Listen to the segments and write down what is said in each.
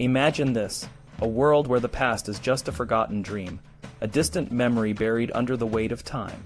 Imagine this, a world where the past is just a forgotten dream, a distant memory buried under the weight of time.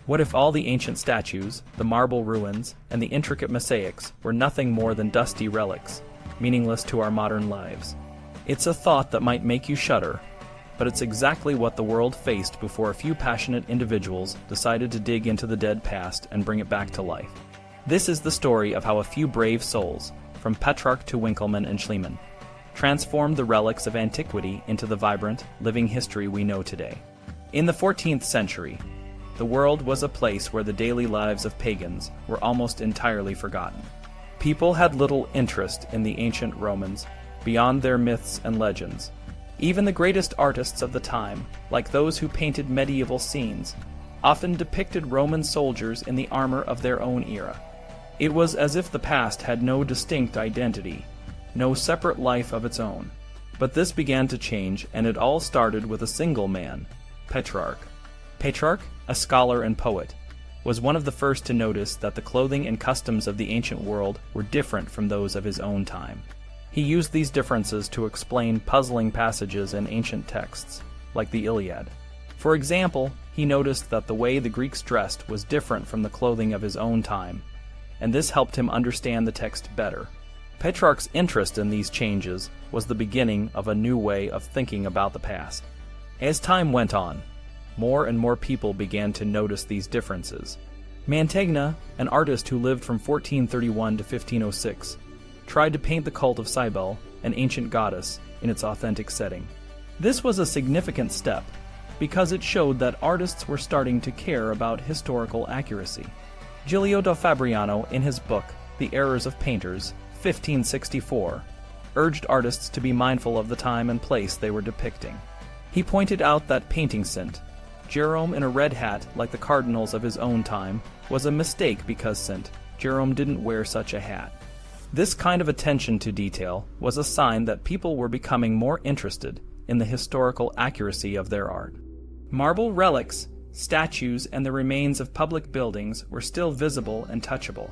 What if all the ancient statues, the marble ruins, and the intricate mosaics were nothing more than dusty relics, meaningless to our modern lives? It's a thought that might make you shudder, but it's exactly what the world faced before a few passionate individuals decided to dig into the dead past and bring it back to life. This is the story of how a few brave souls, from Petrarch to Winckelmann and Schliemann, transformed the relics of antiquity into the vibrant, living history we know today. In the 14th century, the world was a place where the daily lives of pagans were almost entirely forgotten. People had little interest in the ancient Romans, beyond their myths and legends. Even the greatest artists of the time, like those who painted medieval scenes, often depicted Roman soldiers in the armor of their own era. It was as if the past had no distinct identity, no separate life of its own. But this began to change, and it all started with a single man, Petrarch. Petrarch, a scholar and poet, was one of the first to notice that the clothing and customs of the ancient world were different from those of his own time. He used these differences to explain puzzling passages in ancient texts, like the Iliad. For example, he noticed that the way the Greeks dressed was different from the clothing of his own time, and this helped him understand the text better. Petrarch's interest in these changes was the beginning of a new way of thinking about the past. As time went on, more and more people began to notice these differences. Mantegna, an artist who lived from 1431 to 1506, tried to paint the cult of Cybele, an ancient goddess, in its authentic setting. This was a significant step, because it showed that artists were starting to care about historical accuracy. Giulio da Fabriano, in his book, The Errors of Painters, 1564, urged artists to be mindful of the time and place they were depicting. He pointed out that painting St. Jerome in a red hat like the cardinals of his own time was a mistake because St. Jerome didn't wear such a hat. This kind of attention to detail was a sign that people were becoming more interested in the historical accuracy of their art. Marble relics, statues, and the remains of public buildings were still visible and touchable.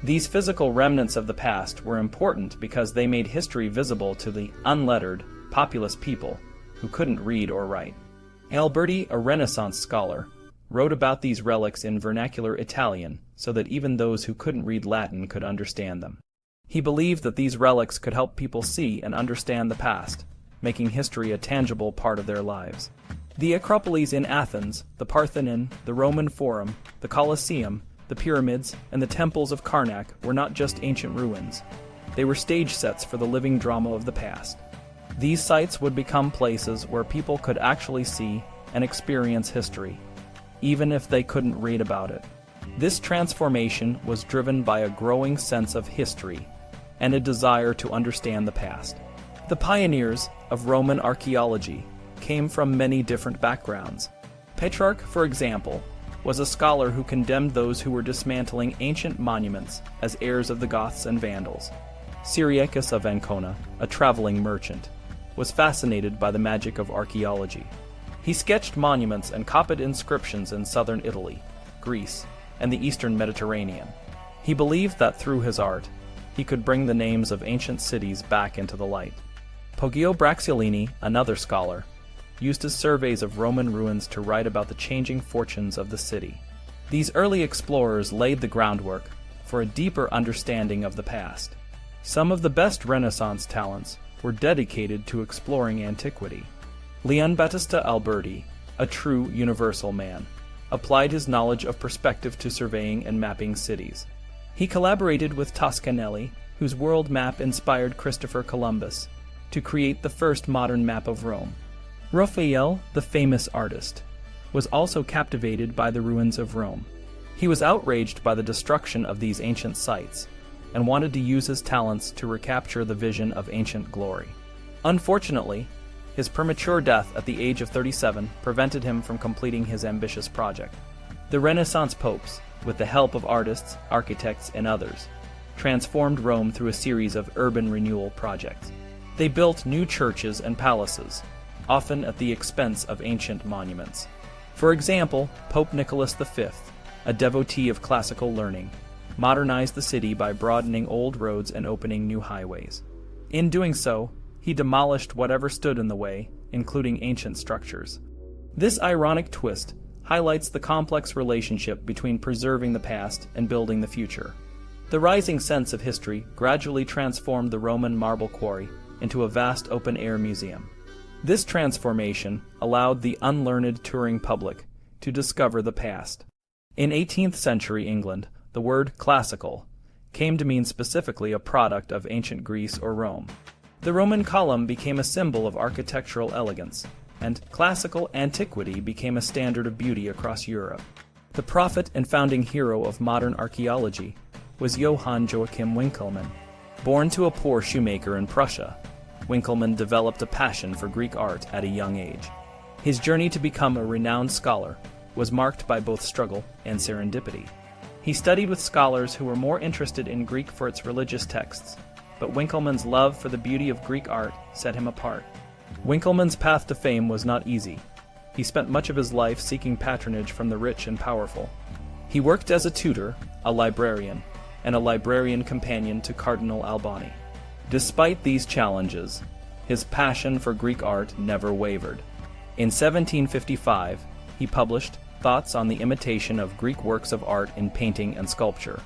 These physical remnants of the past were important because they made history visible to the unlettered, populous people who couldn't read or write. Alberti, a Renaissance scholar, wrote about these relics in vernacular Italian so that even those who couldn't read Latin could understand them. He believed that these relics could help people see and understand the past, making history a tangible part of their lives. The Acropolis in Athens, the Parthenon, the Roman Forum, the Colosseum, the pyramids, and the temples of Karnak were not just ancient ruins. They were stage sets for the living drama of the past. These sites would become places where people could actually see and experience history, even if they couldn't read about it. This transformation was driven by a growing sense of history and a desire to understand the past. The pioneers of Roman archaeology came from many different backgrounds. Petrarch, for example, was a scholar who condemned those who were dismantling ancient monuments as heirs of the Goths and Vandals. Cyriacus of Ancona, a traveling merchant, was fascinated by the magic of archaeology. He sketched monuments and copied inscriptions in southern Italy, Greece, and the eastern Mediterranean. He believed that through his art, he could bring the names of ancient cities back into the light. Poggio Bracciolini, another scholar, used his surveys of Roman ruins to write about the changing fortunes of the city. These early explorers laid the groundwork for a deeper understanding of the past. Some of the best Renaissance talents were dedicated to exploring antiquity. Leon Battista Alberti, a true universal man, applied his knowledge of perspective to surveying and mapping cities. He collaborated with Toscanelli, whose world map inspired Christopher Columbus, to create the first modern map of Rome. Raphael, the famous artist, was also captivated by the ruins of Rome. He was outraged by the destruction of these ancient sites and wanted to use his talents to recapture the vision of ancient glory. Unfortunately, his premature death at the age of 37 prevented him from completing his ambitious project. The Renaissance popes, with the help of artists, architects, and others, transformed Rome through a series of urban renewal projects. They built new churches and palaces, often at the expense of ancient monuments. For example, Pope Nicholas V, a devotee of classical learning, modernized the city by broadening old roads and opening new highways. In doing so, He demolished whatever stood in the way, including ancient structures. This ironic twist highlights the complex relationship between preserving the past and building the future. The rising sense of history gradually transformed the Roman marble quarry into a vast open-air museum. This transformation allowed the unlearned touring public to discover the past. In 18th century England, the word classical came to mean specifically a product of ancient Greece or Rome. The Roman column became a symbol of architectural elegance, and classical antiquity became a standard of beauty across Europe. The prophet and founding hero of modern archaeology was Johann Joachim Winckelmann. Born to a poor shoemaker in Prussia, Winckelmann developed a passion for Greek art at a young age. His journey to become a renowned scholar was marked by both struggle and serendipity. He studied with scholars who were more interested in Greek for its religious texts, but Winckelmann's love for the beauty of Greek art set him apart. Winckelmann's path to fame was not easy. He spent much of his life seeking patronage from the rich and powerful. He worked as a tutor, a librarian, and a librarian companion to Cardinal Alberti. Despite these challenges, his passion for Greek art never wavered. In 1755, he published Thoughts on the Imitation of Greek Works of Art in Painting and Sculpture,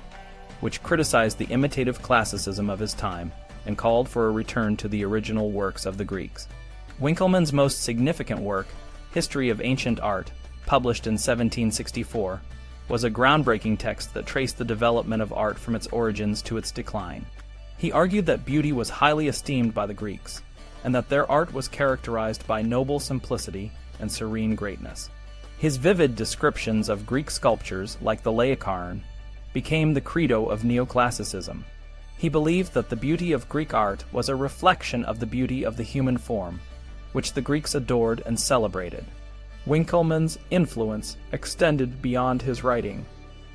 which criticized the imitative classicism of his time and called for a return to the original works of the Greeks. Winckelmann's most significant work, History of Ancient Art, published in 1764, was a groundbreaking text that traced the development of art from its origins to its decline. He argued that beauty was highly esteemed by the Greeks, and that their art was characterized by noble simplicity and serene greatness. His vivid descriptions of Greek sculptures, like the Laocoon, became the credo of neoclassicism. He believed that the beauty of Greek art was a reflection of the beauty of the human form, which the Greeks adored and celebrated. Winckelmann's influence extended beyond his writing.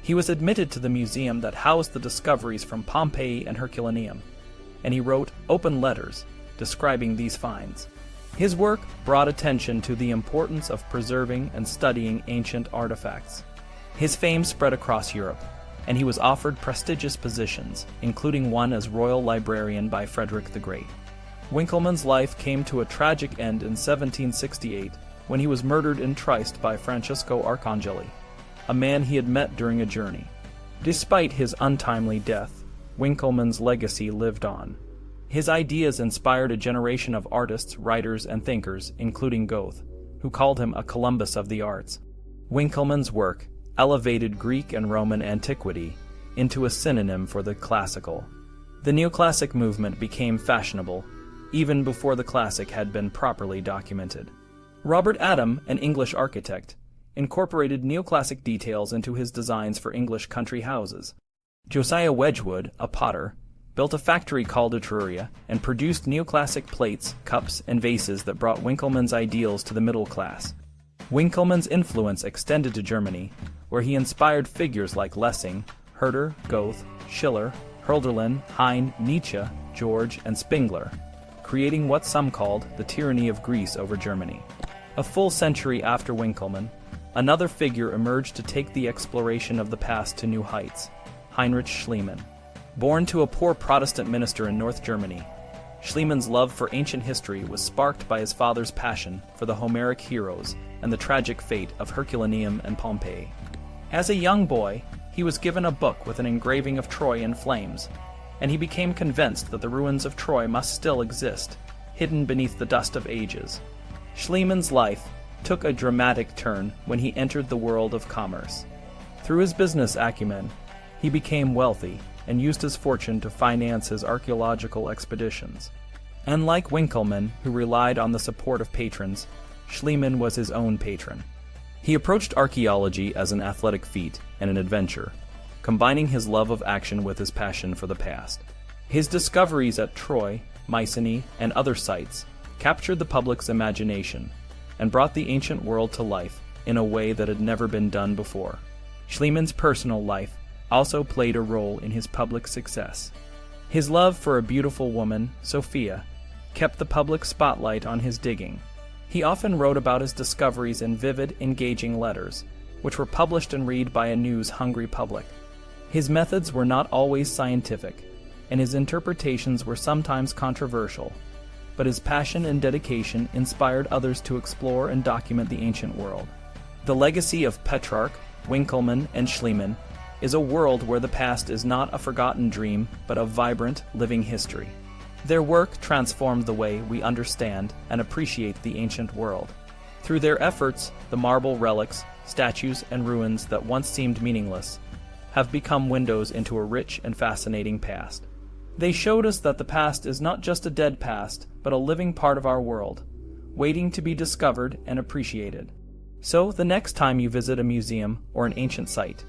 He was admitted to the museum that housed the discoveries from Pompeii and Herculaneum, and he wrote open letters describing these finds. His work brought attention to the importance of preserving and studying ancient artifacts. His fame spread across Europe, and he was offered prestigious positions, including one as royal librarian by Frederick the Great. Winckelmann's life came to a tragic end in 1768 when he was murdered in Trieste by Francesco Arcangeli, a man he had met during a journey. Despite his untimely death, Winckelmann's legacy lived on. His ideas inspired a generation of artists, writers, and thinkers, including Goethe, who called him a Columbus of the arts. Winckelmann's work elevated Greek and Roman antiquity into a synonym for the classical. The neoclassic movement became fashionable even before the classic had been properly documented. Robert Adam, an English architect, incorporated neoclassic details into his designs for English country houses. Josiah Wedgwood, a potter, built a factory called Etruria and produced neoclassic plates, cups, and vases that brought Winckelmann's ideals to the middle class. Winckelmann's influence extended to Germany, where he inspired figures like Lessing, Herder, Goethe, Schiller, Hölderlin, Heine, Nietzsche, George, and Spengler, creating what some called the tyranny of Greece over Germany. A full century after Winckelmann, another figure emerged to take the exploration of the past to new heights: Heinrich Schliemann. Born to a poor Protestant minister in North Germany, Schliemann's love for ancient history was sparked by his father's passion for the Homeric heroes and the tragic fate of Herculaneum and Pompeii. As a young boy, he was given a book with an engraving of Troy in flames, and he became convinced that the ruins of Troy must still exist, hidden beneath the dust of ages. Schliemann's life took a dramatic turn when he entered the world of commerce. Through his business acumen, he became wealthy and used his fortune to finance his archaeological expeditions. Unlike Winckelmann, who relied on the support of patrons, Schliemann was his own patron. He approached archaeology as an athletic feat and an adventure, combining his love of action with his passion for the past. His discoveries at Troy, Mycenae, and other sites captured the public's imagination and brought the ancient world to life in a way that had never been done before. Schliemann's personal life also played a role in his public success. His love for a beautiful woman, Sophia, kept the public spotlight on his digging. He often wrote about his discoveries in vivid, engaging letters, which were published and read by a news-hungry public. His methods were not always scientific, and his interpretations were sometimes controversial, but his passion and dedication inspired others to explore and document the ancient world. The legacy of Petrarch, Winckelmann, and Schliemann is a world where the past is not a forgotten dream, but a vibrant, living history. Their work transformed the way we understand and appreciate the ancient world. Through their efforts, the marble relics, statues, and ruins that once seemed meaningless have become windows into a rich and fascinating past. They showed us that the past is not just a dead past, but a living part of our world, waiting to be discovered and appreciated. So, the next time you visit a museum or an ancient site,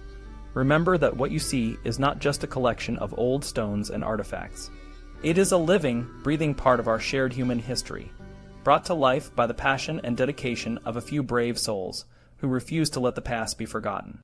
remember that what you see is not just a collection of old stones and artifacts. It is a living, breathing part of our shared human history, brought to life by the passion and dedication of a few brave souls who refuse to let the past be forgotten.